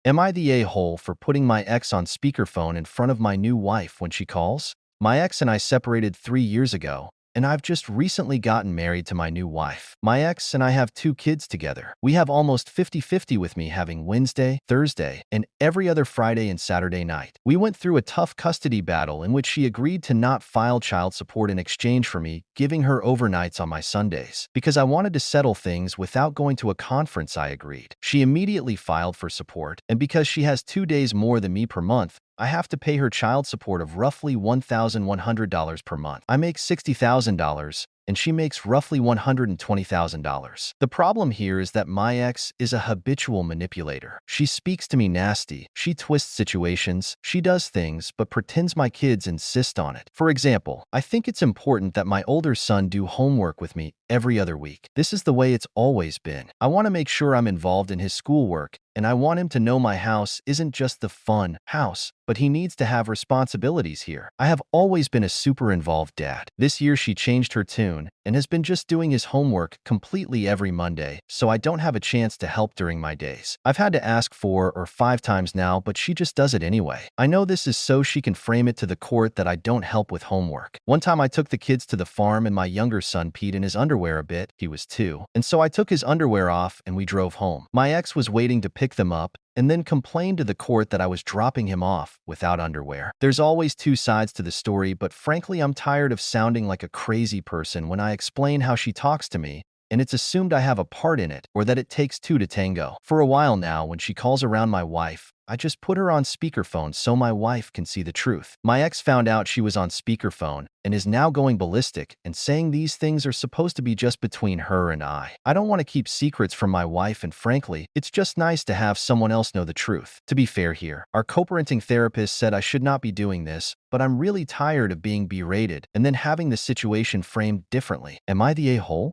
Am I the a-hole for putting my ex on speakerphone in front of my new wife when she calls? My ex and I separated 3 years ago, and I've just recently gotten married to my new wife. My ex and I have 2 kids together. We have almost 50-50 with me having Wednesday, Thursday, and every other Friday and Saturday night. We went through a tough custody battle in which she agreed to not file child support in exchange for me giving her overnights on my Sundays. Because I wanted to settle things without going to a conference, I agreed. She immediately filed for support, and because she has 2 days more than me per month, I have to pay her child support of roughly $1,100 per month. I make $60,000, and she makes roughly $120,000. The problem here is that my ex is a habitual manipulator. She speaks to me nasty, she twists situations, she does things, but pretends my kids insist on it. For example, I think it's important that my older son do homework with me every other week. This is the way it's always been. I want to make sure I'm involved in his schoolwork, and I want him to know my house isn't just the fun house, but he needs to have responsibilities here. I have always been a super involved dad. This year she changed her tune and has been just doing his homework completely every Monday, so I don't have a chance to help during my days. I've had to ask 4 or 5 times now, but she just does it anyway. I know this is so she can frame it to the court that I don't help with homework. One time I took the kids to the farm and my younger son peed in his underwear a bit. He was 2. And so I took his underwear off and we drove home. My ex was waiting to pick them up and then complained to the court that I was dropping him off without underwear. There's always 2 sides to the story, but frankly, I'm tired of sounding like a crazy person when I explain how she talks to me, and it's assumed I have a part in it or that it takes 2 to tango. For a while now, when she calls around my wife, I just put her on speakerphone so my wife can see the truth. My ex found out she was on speakerphone and is now going ballistic and saying these things are supposed to be just between her and I. I don't want to keep secrets from my wife, and frankly, it's just nice to have someone else know the truth. To be fair here, our co-parenting therapist said I should not be doing this, but I'm really tired of being berated and then having the situation framed differently. Am I the a-hole?